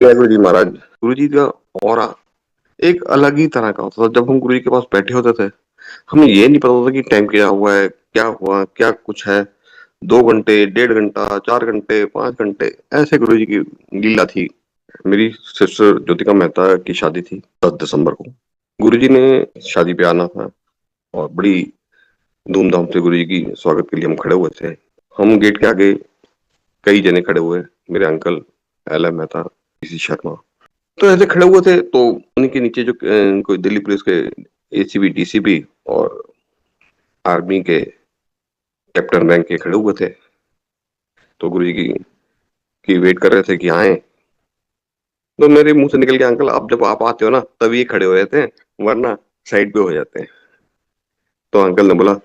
जय गुरु जी महाराज। गुरु जी का ऑरा एक अलग ही तरह का होता था। जब हम गुरु जी के पास बैठे होते थे, हमें ये नहीं पता होता कि टाइम क्या हुआ है, क्या हुआ, क्या कुछ है। 2 घंटे, 1.5 घंटा, 4 घंटे, 5 घंटे, ऐसे गुरु जी की लीला थी। मेरी सिस्टर ज्योतिका मेहता की शादी थी 10 दिसंबर को। गुरु जी ने शादी पे आना था और बड़ी धूमधाम से गुरु जी की स्वागत के लिए हम खड़े हुए थे। हम गेट के आगे कई जने खड़े हुए, मेरे uncle L M Mehta, PC Sharma, तो ऐसे खड़े हुए थे। तो उनके नीचे जो कोई दिल्ली पुलिस के एसीपी, डीसीपी और आर्मी के कैप्टन रैंक के खड़े हुए थे। तो गुरुजी की वेट कर रहे थे कि आए। तो मेरे मुंह से निकल गया, अंकल आप जब आप आते हो ना तभी ये खड़े हो जाते हैं, वरना साइड पे हो जाते हैं। तो अंकल ने बोला,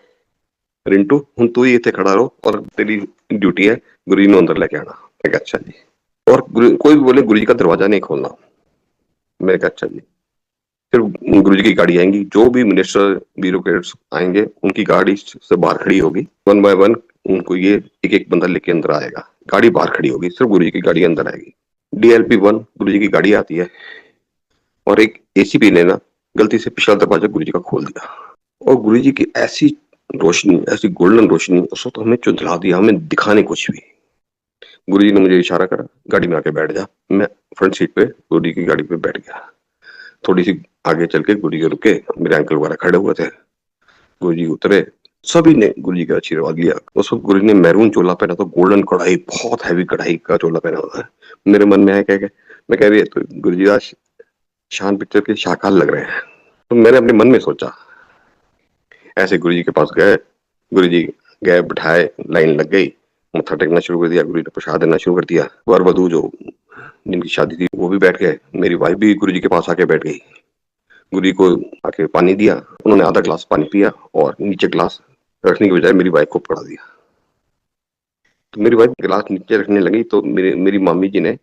रिंटू हूं तू ही इतने खड़ा रहो और तेरी ड्यूटी है गुरुजी ने अंदर लेके आना। मैं कहा अच्छा जी। और कोई भी बोले गुरुजी का दरवाजा नहीं खोलना। मैंने कहा अच्छा जी। फिर गुरु जी की गाड़ी आएंगी, जो भी मिनिस्टर ब्यूरोक्रेट्स आएंगे उनकी गाड़ी से बाहर खड़ी होगी, 1 बाय 1 उनको ये एक एक बंदा लेके अंदर आएगा। गाड़ी बाहर खड़ी होगी, सिर्फ गुरु जी की गाड़ी अंदर आएगी। DLP-1 गुरु जी की गाड़ी आती है और एक एसीपी ने ना गलती से पिछला दरवाजा गुरु जी का खोल दिया और गुरु जी की ऐसी रोशनी, ऐसी गोल्डन रोशनी, उस वक्त हमें चुंधला दिया, हमें दिखाने कुछ भी। गुरु जी ने मुझे इशारा करा, गाड़ी में आके बैठ जा। मैं फ्रंट सीट पे गुरु जी की गाड़ी पे बैठ गया। थोड़ी सी आगे चल के गुरु जी रुके, मेरे अंकल वगैरह खड़े हुए थे। गुरु जी उतरे, सभी ने गुरु जी का आशीर्वाद लिया। उस वक्त गुरु जी ने मैरून चोला पहना था, गोल्डन कढ़ाई, बहुत हैवी कढ़ाई का चोला पहना हुआ है। मेरे मन में आया क्या, मैं कह रही है तो गुरु जी आज शान पिक्चर के शाकाल लग रहे हैं। तो मैंने अपने मन में सोचा, ऐसे गुरु जी के पास गए, गुरु जी गए, बिठाए, लाइन लग गई, मत्था टेकना शुरू कर दिया। गुरु जी ने प्रसाद देना शुरू कर दिया। वर वधू जो जिनकी शादी थी वो भी बैठ गए, मेरी वाइफ भी गुरु जी के पास आके बैठ गई। गुरु जी को आके पानी दिया, उन्होंने आधा ग्लास पानी पिया और नीचे ग्लास रखने की बजाय मेरी वाइफ को पकड़ा दिया। तो मेरी वाइफ गिलास नीचे रखने लगी तो मेरी मामी जी ने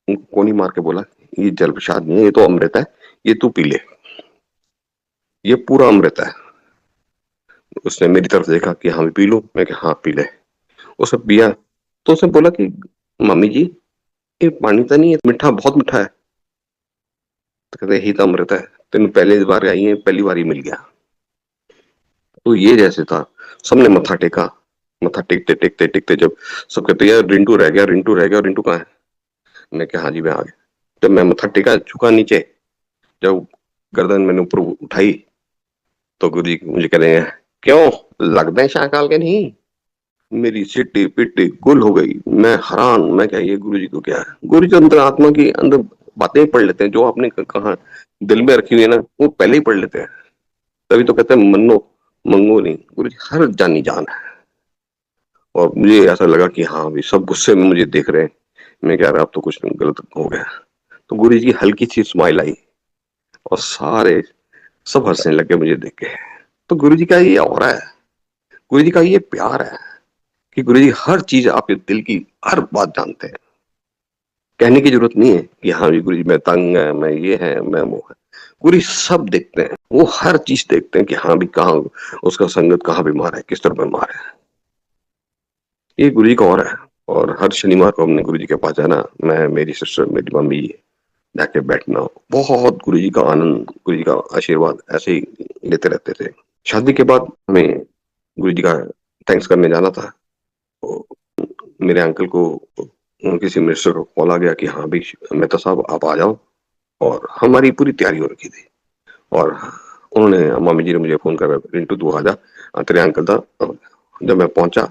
उनको कोनी मार के बोला, ये जल प्रसाद नहीं है, ये तो अमृत है, ये तू पी ले, ये पूरा अमृत है। उसने मेरी तरफ देखा कि हाँ पी लो। मैं कहा हाँ पी ले। उसने पिया तो उसने बोला कि मामी जी ये पानी तो नहीं है, मीठा, बहुत मीठा है। तो कहते यही तो अमृत है, तेन पहली बार आई है, पहली बार ही मिल गया। तो ये जैसे था, सबने मत्था टेका। मत्था टेकते टेकते टेकते जब सब कहते यार रिंटू रह गया, रिंटू रह गया, रिंटू कहाँ है। मैं कहा हाँ जी मैं आ गया। जब मैं मत्था टेका, झुका नीचे, जब गर्दन मैंने ऊपर उठाई तो गुरु जी मुझे कह रहे हैं, क्यों लगता है शाकाल के नहीं। मेरी सिट्टी पिट्टी गुल हो गई। मैं हैरान, मैं क्या ये गुरु जी को क्या है। गुरु जी अंदर आत्मा की अंदर बातें पढ़ लेते हैं, जो आपने कहा दिल में रखी हुई है ना वो पहले ही पढ़ लेते हैं। तभी तो कहते हैं मनो मंगो नहीं, गुरु जी हर जानी जान है। और मुझे ऐसा लगा कि हाँ भी सब गुस्से में मुझे देख रहे हैं। मैं कह रहा अब तो कुछ गलत हो गया। तो गुरु जी की हल्की सी स्माइल आई और सारे सब हंसने लगे मुझे देख के। तो गुरु जी का ये ऑरा है, गुरु जी का ये प्यार है कि गुरु जी हर चीज आपके दिल की हर बात जानते हैं। कहने की जरूरत नहीं है कि हाँ जी गुरु जी मैं तंग है, मैं ये है, मैं वो है। गुरु जी सब देखते हैं, वो हर चीज देखते हैं कि हाँ भी कहाँ उसका संगत कहाँ बीमार है, किस तरह बीमार है। ये गुरु जी का और है। और हर शनिवार को हमने गुरु जी के पास जाना, मैं, मेरी सिस्टर, मेरी मम्मी, जाके बैठना, बहुत गुरु जी का आनंद, गुरु जी का आशीर्वाद ऐसे ही लेते रहते थे। शादी के बाद हमें गुरु जी का थैंक्स करने जाना था। तो मेरे अंकल को किसी मिनिस्टर को कॉल आ गया कि हाँ भाई मेहता साहब आप आ जाओ। और हमारी पूरी तैयारी हो रखी थी। और उन्होंने, मामी जी ने मुझे फोन कर, रिंटू तू आ जा, तेरे अंकल था। जब मैं पहुंचा,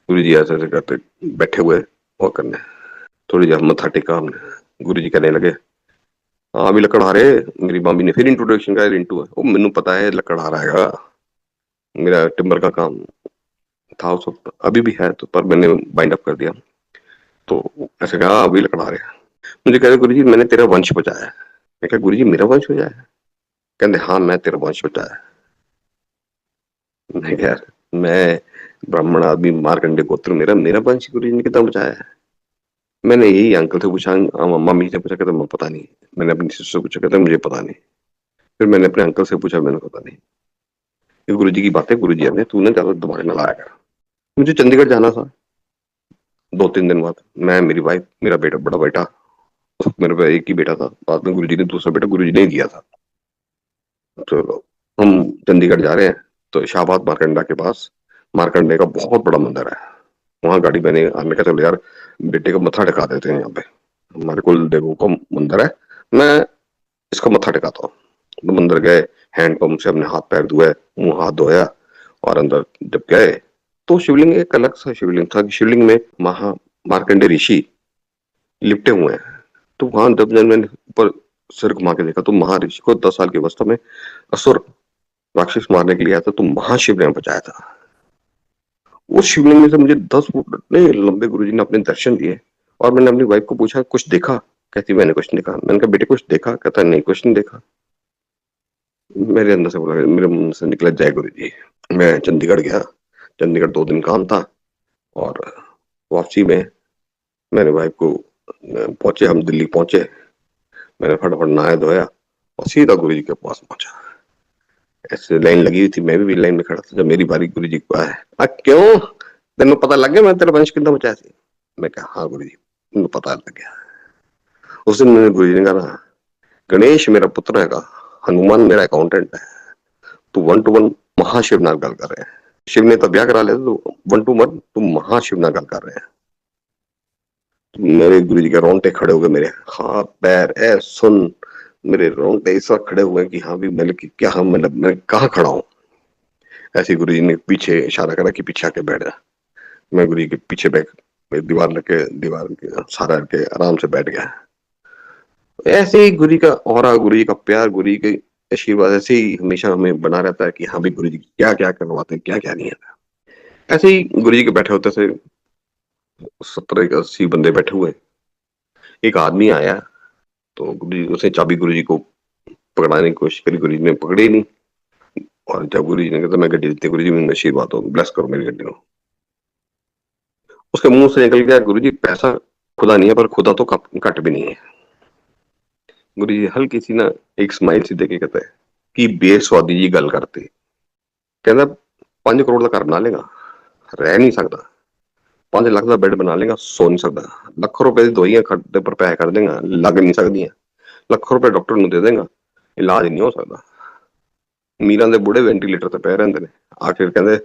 गुरु जी ऐसे ऐसे करते बैठे हुए और करने, थोड़ी देर मत्था टेका हमने। गुरु जी कहने लगे, हाँ अभी लकड़ आ रहे। मेरी मामी ने फिर इंट्रोडक्शन का, रिंटू है वो, मैंने पता है लकड़ आ रहा है, मेरा टिम्बर का काम था उस वक्त, अभी भी है तो, पर मैंने बाइंड अप कर दिया। तो ऐसे कहा अभी लकड़ आ रहे हैं। मुझे कह रहे गुरु जी मैंने तेरा वंश बचाया है। मैं कहा गुरु जी मेरा वंश बचाया है। कहते हाँ मैं तेरा वंश बचाया है। मैं कहा मैं ब्राह्मण आदमी, मारकंडे गोत्र, मेरा मेरा वंश गुरु जी ने कितना बचाया है। मैंने यही अंकल से पूछा, मम्मी से पूछा, कहते मैं पता नहीं। मैंने अपनी सिस्टर से पूछा, कहते मुझे पता नहीं। फिर मैंने अपने अंकल से पूछा, मैंने पता नहीं। ये गुरु जी की बातें गुरु जी ने, तूने ज्यादा दिमाग में लाया कर। मुझे चंडीगढ़ जाना था 2-3 दिन बाद। मैं, मेरी वाइफ, मेरा बेटा, बड़ा बेटा मेरे पे एक ही बेटा था, बाद में गुरुजी ने दूसरा बेटा गुरुजी ने दिया था। तो हम चंडीगढ़ जा रहे हैं, तो शाहबाद मारकंडा के पास मारकंडे का बहुत बड़ा मंदिर है। वहां गाड़ी मैंने, हमने कहा चलो यार बेटे को मत्था टिका देते हैं, यहाँ पे हमारे कुल देवों का मंदिर है, मैं इसका मत्था टिकाता हूँ। तो मंदिर गए, हैंड पंप से अपने हाथ पैर धोए, मुंह हाथ धोया, और अंदर जब गए तो शिवलिंग एक अलग सा शिवलिंग था कि शिवलिंग में महा मार्कंडे ऋषि लिपटे हुए हैं। तो वहां जब मैंने ऊपर सिर घुमा के देखा तो महर्षि को 10 साल की अवस्था में असुर राक्षस मारने के लिए आया था, तो महाशिव ने बचाया था। उस शिवलिंग में से मुझे 10 फुट इतने लंबे गुरुजी ने अपने दर्शन दिए। और मैंने अपनी वाइफ को पूछा कुछ देखा, कहती मैंने कुछ नहीं देखा। मैंने कहा बेटे कुछ देखा, कहता नहीं कुछ नहीं देखा। मेरे अंदर से बोला, मेरे मुंह से निकला जय गुरु जी। मैं चंडीगढ़ गया, चंडीगढ़ 2 दिन काम था, और वापसी में मेरे वाइफ को पहुंचे, हम दिल्ली पहुंचे, मैंने फटाफट नहाया धोया और सीधा गुरु जी के पास पहुंचा। ऐसे लाइन लगी हुई थी, मैं भी लाइन में खड़ा था। जब मेरी बारी गुरु जी को आया, क्यों तेन पता लग गया मैं तेरा वंश कितना बचाया थी? मैं कहा हाँ गुरु जी मुझे पता लग गया। उस दिन मैंने गुरु जी ने कहा, गणेश मेरा पुत्र है, हनुमान मेरा अकाउंटेंट है, तू 1 to 1 महाशिव नाल गल कर रहे हैं। शिव ने तो ब्याह करा लिया, तो 1 to 1 तुम महाशिव नाल गल कर रहे हैं। मेरे गुरु जी के रोंगटे खड़े हो गए, मेरे हाथ पैर ऐ सुन, मेरे रोंगटे इस वक्त खड़े हुए कि हाँ भी मतलब कि क्या, हम मतलब मैं कहाँ खड़ा हूँ। ऐसे गुरु जी ने पीछे इशारा करा कि पीछे आके बैठ जा। मैं गुरु जी के पीछे बैठ, दीवार लगे, दीवार के सहारा के आराम से बैठ गया। ऐसे ही गुरु जी का औरा, गुरु जी का प्यार, गुरु जी के आशीर्वाद ऐसे ही हमेशा हमें बना रहता है कि हाँ भी गुरु जी क्या क्या करवाते हैं, क्या क्या नहीं है। ऐसे ही गुरु जी के बैठे होते थे 70 80 बंदे बैठे हुए। एक आदमी आया, तो गुरु जी उसने चाबी गुरु जी को पकड़ाने की कोशिश करी, गुरु जी ने पकड़े नहीं। और जब गुरु जी ने कहा मैं गड्डी देती, गुरु जी मेरे आशीर्वाद हो, ब्लेस करो मेरी गड्डी को। उसके मुंह से निकल गया, गुरु जी पैसा खुदा नहीं है, पर खुदा तो कट भी नहीं है। गुरु जी हल्की सी ना एक स्माइल सी देके कहते हैं कि बेस्वादी जी गल करते, कहता 5 करोड़ का घर बना लेगा, रह नहीं सकता। 5 लाख का बेड बना लेगा, सो नहीं सकता। ਲੱਖ रुपए की दवाइयां खर्चे पर पैसे कर देगा, लग नहीं सकती। ਲੱਖ रुपए डॉक्टर ਨੂੰ ਦੇ ਦੇਗਾ, ਇਲਾਜ ਨਹੀਂ ਹੋ ਸਕਦਾ। मीरा ਦੇ ਬੁੜੇ ਵੈਂਟੀਲੇਟਰ ਤੇ ਪਏ ਰਹਿੰਦੇ ਨੇ, ਆਖਿਰ ਕਹਿੰਦੇ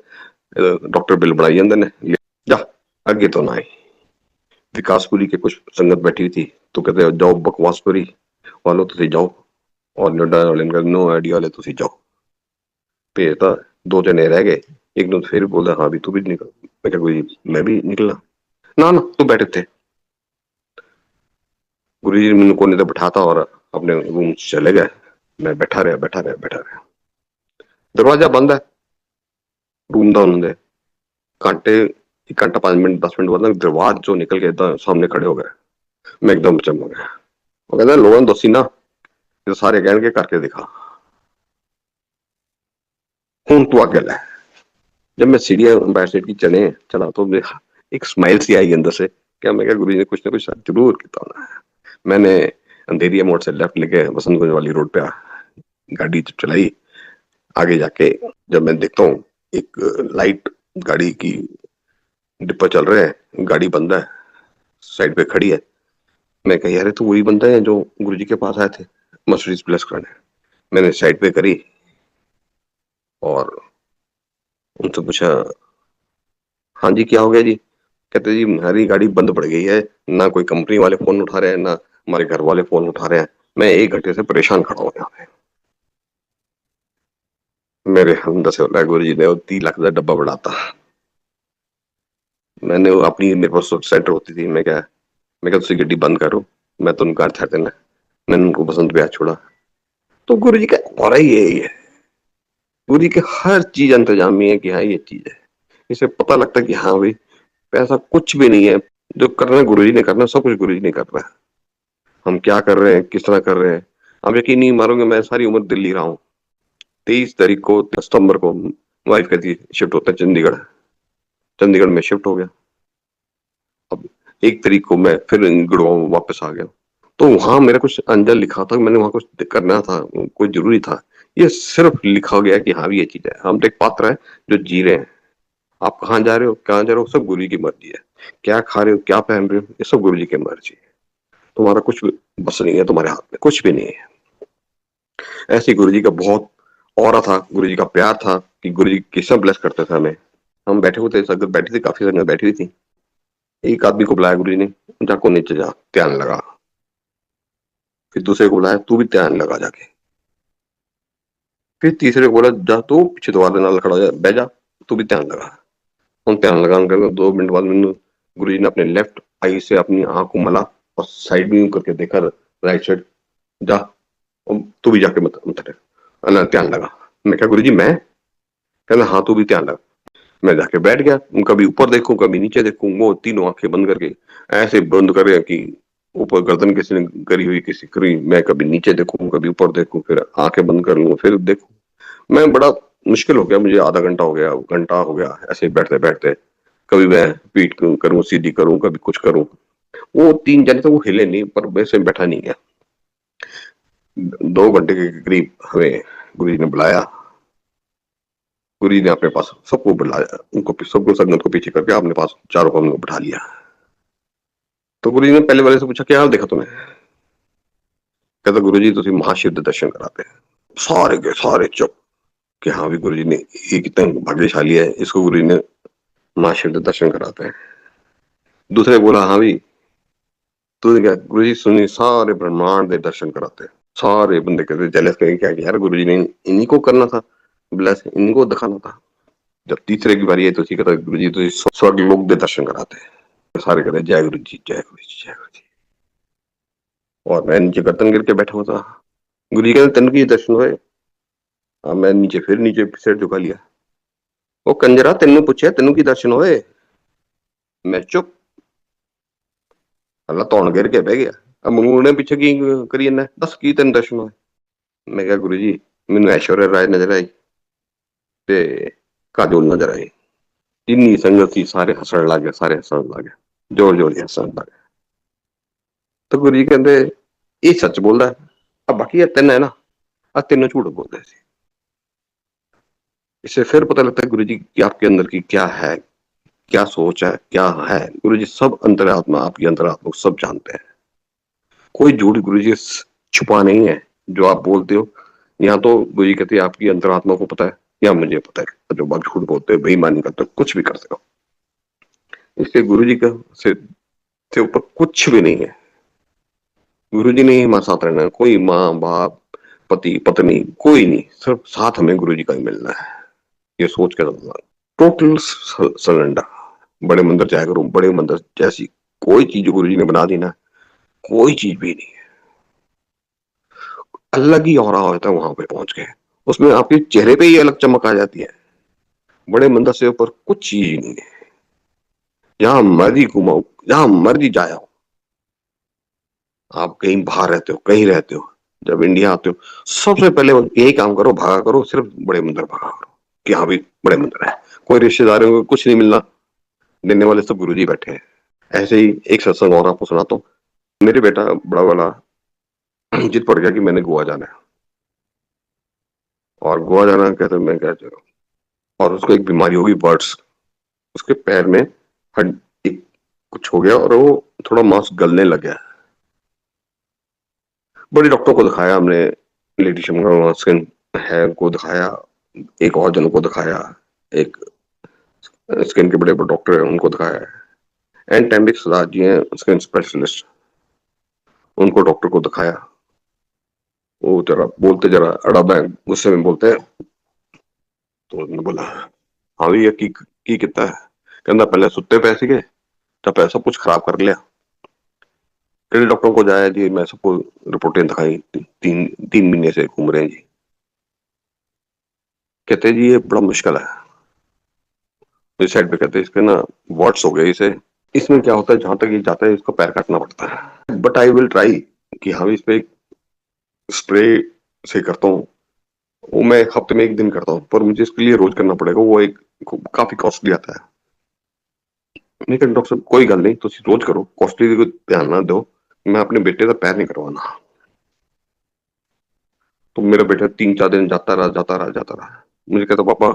डॉक्टर बिल बनाई ਜਾਂਦੇ ਨੇ, जा आगे तो ना आई। विकासपुरी के कुछ संगत बैठी थी, तो कहते जाओ बकवासपुरी वालों तुम जाओ, और नड्डा वाले नो आइडिया वाले तुम जाओ। भेजता, 2 जने रह गए, एक ने फिर बोला हाँ भी तू भी निकल। मैं क्या कोई, मैं भी निकला, ना ना तू बैठे थे। गुरु जी ने मैंने कोने तो बैठाता और अपने रूम चले गए। मैं बैठा रहा बैठा रहा बैठा रहा। दरवाजा बंद है रूम का उन्होंने। घंटे 1 घंटा 5 मिनट 10 मिनट बाद दरवाज जो निकल के एकदम सामने खड़े हो गए। मैं एकदम चमक गया। वो कहता लोगों ने दसी ना, तो सारे कह करके दिखा, हूं तू आगे लै। जब मैं सीढ़ियां बैक साइड की चढ़े चला तो एक स्माइल सी आई अंदर से, क्या मैं क्या गुरु जी ने कुछ ना कुछ जरूर किया होना है। मैंने अंधेरिया मोड़ से लेफ्ट लेके बसंतगंज वाली रोड पे गाड़ी चलाई। आगे जाके जब मैं देखता हूँ एक लाइट गाड़ी की डिब्बा चल रहा है, गाड़ी बंद है, साइड पे खड़ी है। मैं कहा यार तो वही बंदा है जो गुरु जी के पास आए थे मर्सिडीज प्लस कराने। मैंने साइड पे करी और उनसे पूछा हाँ जी क्या हो गया जी? कहते जी हमारी गाड़ी बंद पड़ गई है, ना कोई कंपनी वाले फोन उठा रहे हैं, ना हमारे घर वाले फोन उठा रहे हैं। मैं 1 घंटे से परेशान खड़ा हूँ यहाँ पे। मेरे अंदर से बोला गुरु जी ने वो 30 लाख का डब्बा बढ़ाता। मैंने वो अपनी, मेरे पास सेंटर होती थी, मैं क्या तुम गड्डी बंद करो, मैं तुम घर छड़ देना। मैंने उनको बसंत ब्याह छोड़ा। तो गुरु जी का और यही है, गुरु जी के हर चीज इंतजामी है कि हाँ ये चीज है। इसे पता लगता है कि हाँ भाई पैसा कुछ भी नहीं है, जो करना है गुरु जी ने करना, सब कुछ गुरु जी ने कर रहा है। हम क्या कर रहे हैं, किस तरह कर रहे हैं, आप यकीन नहीं मारोगे, मैं सारी उम्र दिल्ली रहा हूँ। 23 तारीख को सितंबर को वाइफ कहती शिफ्ट होता है चंडीगढ़, चंडीगढ़ में शिफ्ट हो गया। अब 1 तारीख को मैं फिर गुड़गांव वापस आ गया। तो वहां मेरा कुछ अंदर लिखा था, मैंने वहां कुछ करना था, कोई जरूरी था। ये सिर्फ लिखा गया कि हाँ भी ये चीज है, हम तो एक पात्र है जो जी रहे हैं। आप कहाँ जा रहे हो, कहाँ जा रहे हो, सब गुरु जी की मर्जी है। क्या खा रहे हो, क्या पहन रहे हो, ये सब गुरु जी की मर्जी है। तुम्हारा कुछ भी बस नहीं है, तुम्हारे हाथ में कुछ भी नहीं है। ऐसे गुरु जी का बहुत ऑरा था, गुरु जी का प्यार था कि गुरु जी कितना ब्लेस करते थे हमें। हम बैठे हुए थे, संगत बैठी थी, काफी संगत बैठी हुई थी। एक आदमी को बुलाया गुरु जी ने, जाको नीचे जा ध्यान लगा। फिर दूसरे को बुलाया, तू भी ध्यान लगा जाके। फिर तीसरे को बोला, जा तू पीछे दरवाजे नाल खड़ा हो जा, बह जा, तू भी ध्यान लगा। हम ध्यान लगाने के 2 मिनट बाद मैंने गुरु जी ने अपने लेफ्ट आई से अपनी आंख को मला और साइड में यूं करके देखा, राइट साइड, जा और तू भी जाके मत मत ध्यान लगा। मैं क्या गुरु जी मैं? कहना हाँ तू भी ध्यान लगा। मैं जाके बैठ गया, कभी ऊपर देखूं कभी नीचे देखूं, वो तीनों आंखें बंद करके ऐसे बंद करे कि ऊपर गर्दन किसी ने करी हुई, किसी करी, मैं कभी नीचे देखूं कभी ऊपर देखूं, फिर आंखें बंद कर लूं फिर देखूं। मैं बड़ा मुश्किल हो गया मुझे, आधा घंटा हो गया, घंटा हो गया ऐसे बैठते बैठते। कभी मैं पीठ करूं सीधी करूं, कभी कुछ करूं। वो 3 जने तो वो हिले नहीं, पर वैसे बैठा नहीं गया। 2 घंटे के करीब हमें गुरु जी ने बुलाया। गुरु जी ने अपने पास सबको बुलाया, उनको सबको संगत को पीछे करके अपने पास चारों को हमने बिठा लिया। तो गुरु जी ने पहले वाले से पूछा, क्या हाल देखा तुम्हें? कहता, गुरु जी तुम महाशिव दे दर्शन कराते हैं। सारे के सारे चुप कि हाँ भी गुरु जी ने, ये कितना भाग्यशाली है, इसको गुरु जी ने महाशिव दे दर्शन कराते हैं। दूसरे बोला, हाँ भी तूने क्या? गुरु जी सुनिए, सारे ब्रह्मांड दे दर्शन कराते हैं। सारे बंदे कहते जेलस करेंगे, क्या यार गुरु जी ने इन्हीं को करना था, ब्लस इन्हीं को दिखाना था। जब तीसरे की बारी है तो कहता, गुरु जी तो स्वर्ग लोक दे दर्शन कराते हैं। सारे कहते जय गुरु जी जय गुरु जी जय गुरु जी। और मैं नीचे गर्दन गिर के बैठा हुआ था। गुरु जी कहते तेन की दर्शन हुए? हाँ, मैं नीचे फिर नीचे सिर झुका लिया। वो कंजरा तेन पूछे तेन की दर्शन हुए? मैं चुप, अल्लाह तौण गिर के बह गया। अब मुंगने पीछे की करी ना, दस की तेन दर्शन हुए? मैं क्या गुरु जी मैनू ऐश्वर्या राय नजर आई ते काजोल नजर आई। इन्नी संगत थी, सारे हसन लग गए, सारे हसन लग गए, जोर जोर के हसन लग गए। तो गुरु जी कहते ये सच बोलता है, अब बाकी ये तीन है ना, अब तीनों झूठ बोलते हैं। इससे फिर पता लगता है गुरु जी की आपके अंदर की क्या है, क्या सोच है, क्या है। गुरु जी सब अंतरात्मा, आपकी अंतरात्मा को सब जानते हैं। कोई झूठ गुरु जी छुपा नहीं है जो आप बोलते हो। यहाँ तो गुरु जी कहते हैं आपकी अंतरात्मा को पता है, या मुझे पता है, जो आप झूठ बोलते हो, बेईमानी करते हो, कुछ भी करते हो। इसलिए गुरु जी का से ऊपर कुछ भी नहीं है। गुरु जी ने ही हमारे साथ रहना है, कोई माँ बाप पति पत्नी कोई नहीं, सिर्फ साथ हमें गुरु जी का ही मिलना है। ये सोच कर टोटल सरेंडर। बड़े मंदिर जाया करूं, बड़े मंदिर जैसी कोई चीज गुरु जी ने बना दी ना, कोई चीज भी नहीं है। अलग ही हो रहा होता है वहां पे पहुंच के, उसमें आपके चेहरे पे ही अलग चमक आ जाती है। बड़े मंदिर से ऊपर कुछ चीज ही नहीं है। जहां मर्जी घुमाओ, जहां मर्जी जाओ, आप कहीं बाहर रहते हो, कहीं रहते हो, जब इंडिया आते हो, सबसे पहले यही काम करो, भागा करो, सिर्फ बड़े मंदिर भागा करो कि हाँ भी बड़े मंदिर है। कोई रिश्तेदारों को कुछ नहीं मिलना, देने वाले सब गुरु जी बैठे हैं। ऐसे ही एक सत्संग और आपको सुनाता हूँ। मेरे बेटा बड़ा वाला जिद पड़ गया कि मैंने गोवा जाना है, और गोवा जाना कहते मैं क्या चलो, और उसको एक बीमारी होगी बर्ड्स, उसके पैर में हड एक कुछ हो गया और वो थोड़ा मांस गलने लग गया। बड़े डॉक्टर को दिखाया हमने, लेडी स्किन है उनको दिखाया, एक और जनों को दिखाया, एक स्किन के बड़े बड़े डॉक्टर हैं उनको दिखाया है, एंड टाइमिक सदा जी हैं स्किन स्पेशलिस्ट, उनको डॉक्टर को दिखाया। वो जरा बोलते जरा अड़ब है, गुस्से में बोलते हैं। तो उन्होंने बोला हाँ भैया की कितना है? कहना पहले सुते पे सीगे तो पैसा कुछ खराब कर लिया। कई डॉक्टरों को जाया जी, मैं सबको रिपोर्टें दिखाई, 3 महीने से घूम रहे हैं जी। कहते जी ये बड़ा मुश्किल है। इस साइड पे कहते इसके ना वॉट्स हो गए इसे, इसमें क्या होता है जहां तक ये जाता है इसको पैर काटना पड़ता है, बट आई विल ट्राई कि हाँ इस पे स्प्रे से करता हूँ। वो मैं एक हफ्ते में 1 दिन करता हूँ, पर मुझे इसके लिए रोज करना पड़ेगा, वो एक काफी कॉस्टली आता है। मैं कहता डॉक्टर साहब कोई गल नहीं, तुम रोज करो, कॉस्टली को ध्यान ना दो, मैं अपने बेटे का पैर नहीं करवाना। तो मेरा बेटा 3-4 दिन जाता रहा जाता रहा जाता रहा। मुझे कहता पापा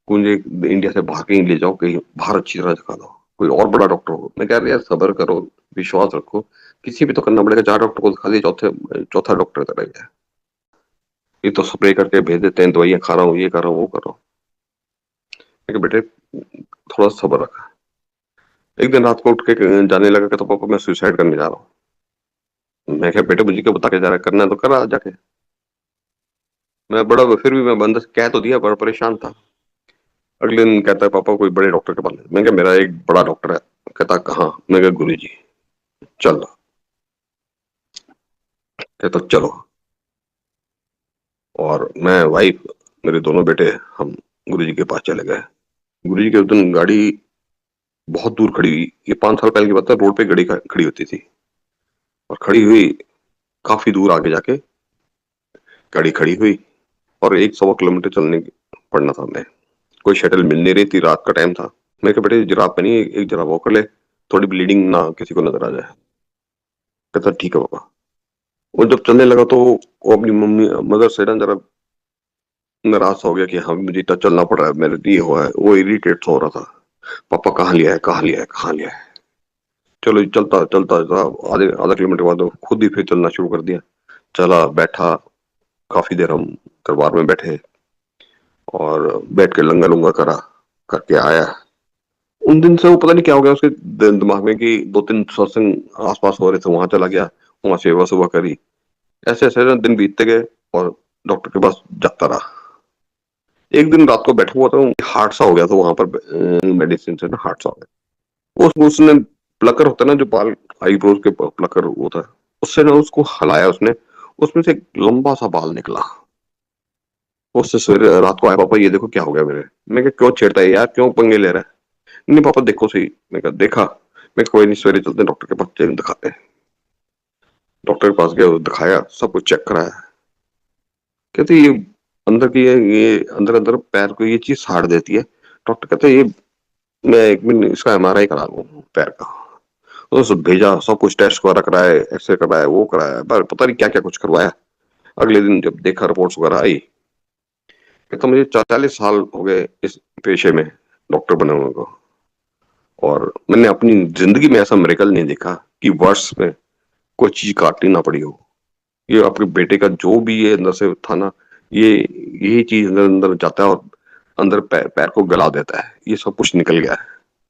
मुझे इंडिया से बाहर कहीं ले जाओ, कहीं बाहर अच्छी तरह दिखा दो, कोई और बड़ा डॉक्टर हो। मैं कह रहा यार सब्र करो, विश्वास रखो, किसी भी तो करना पड़ेगा, 4 डॉक्टर को दिखा दिया, चौथा डॉक्टर चला गया। ये तो स्प्रे करके भेज देते हैं, दवाइयाँ खा रहा हूँ, ये कर रहा हूँ, वो कर रहा हूँ। मैं कहा बेटे थोड़ा सब्र रखा। एक दिन रात को उठ के जाने लगा, कहता पापा मैं सुसाइड करने जा रहा हूँ। मैं कहा बेटे मुझे क्यों बता के जा रहा है, करना है तो करा जाके। मैं बड़ा फिर भी मैं बंद कह तो दिया, बड़ा परेशान था। अगले दिन कहता है पापा कोई बड़े डॉक्टर के पास ले। मैं कहा मेरा एक बड़ा डॉक्टर है। कहता कहाँ? मैं कहा गुरु जी। चल। कहता चलो। और मैं वाइफ मेरे दोनों बेटे हम गुरु जी के पास चले गए। गुरु जी के उस दिन गाड़ी बहुत दूर खड़ी हुई। ये 5 साल पहले की बात है, रोड पे गाड़ी खड़ी होती थी। और खड़ी हुई काफी दूर आगे जाके गाड़ी खड़ी हुई, और 1 सवा किलोमीटर चलने पड़ना था हमें। कोई शटल मिल नहीं रही थी, रात का टाइम था। मैं कहा बेटे जराब पहनी, एक जरा वो कर ले, थोड़ी ब्लीडिंग ना किसी को नजर आ जाए। कहता ठीक है पापा। वो जब चलने लगा तो वो अपनी मम्मी मदर से ना जरा नाराज हो गया कि हाँ मुझे इतना चलना पड़ रहा है, मेरे लिए हुआ है। वो इरिटेट हो रहा था, पापा कहाँ लिया है, कहाँ लिया है, कहाँ लिया है। चलो जी, चलता चलता आधे आधा किलोमीटर बाद खुद ही फिर चलना शुरू कर दिया। चला बैठा, काफी देर हम दरबार में बैठे, और बैठ के लंगर लुंगा करा, करके आया। उन दिन से वो पता नहीं क्या हो गया उसके दिमाग में कि 2-3 सत्संग आसपास हो रहे थे, वहां चला गया, वहां सेवा सुबह करी। ऐसे ऐसे ना दिन बीतते गए, और डॉक्टर के पास जाता रहा। एक दिन रात को बैठा हुआ था, हार्ट सा हो गया था वहां पर, मेडिसिन से ना हार्ट सा हो गया। उसने प्लकर होता है ना, जो बाल आईब्रोज के प्लकर होता है, उससे ना उसको हलाया उसने। उसमें से एक लंबा सा बाल निकला। उससे सवेरे रात को आया, पापा ये देखो क्या हो गया मेरे। मैं कहा क्यों छेड़ता है यार, क्यों पंगे ले रहा है? नहीं पापा देखो सही। मैं कहा देखा। मैं कोई नहीं, सवेरे चलते हैं डॉक्टर के पास, चल दिखाते हैं। डॉक्टर के पास गया, दिखाया, सब कुछ चेक कराया। कहते ये अंदर की ये अंदर अंदर पैर को ये चीज साड़ देती है। डॉक्टर कहते ये मैं 1 मिनट इसका एमआरआई करा लूं पैर का। तो सब भेजा, सब कुछ टेस्ट वगैरह कराए, एक्सरे कराया, वो कराया, पर पता नहीं क्या क्या कुछ करवाया। अगले दिन जब देखा रिपोर्ट्स वगैरह आई, कहता मुझे 40 साल हो गए इस पेशे में, डॉक्टर बने हुए को, और मैंने अपनी जिंदगी में ऐसा मिरेकल नहीं देखा कि वर्ष में कोई चीज काटनी ना पड़ी हो। ये आपके बेटे का जो भी ये अंदर से था ना, ये यही चीज अंदर अंदर जाता है और अंदर पैर को गला देता है। ये सब कुछ निकल गया है।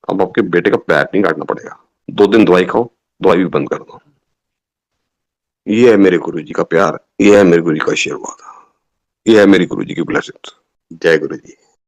अब आपके बेटे का पैर नहीं काटना पड़ेगा। 2 दिन दवाई खाओ, दवाई भी बंद कर दो। ये है मेरे गुरु जी का प्यार, ये है मेरे गुरु जी का आशीर्वाद, ये है मेरी गुरु जी की ब्लेसिंग। जय गुरु जी।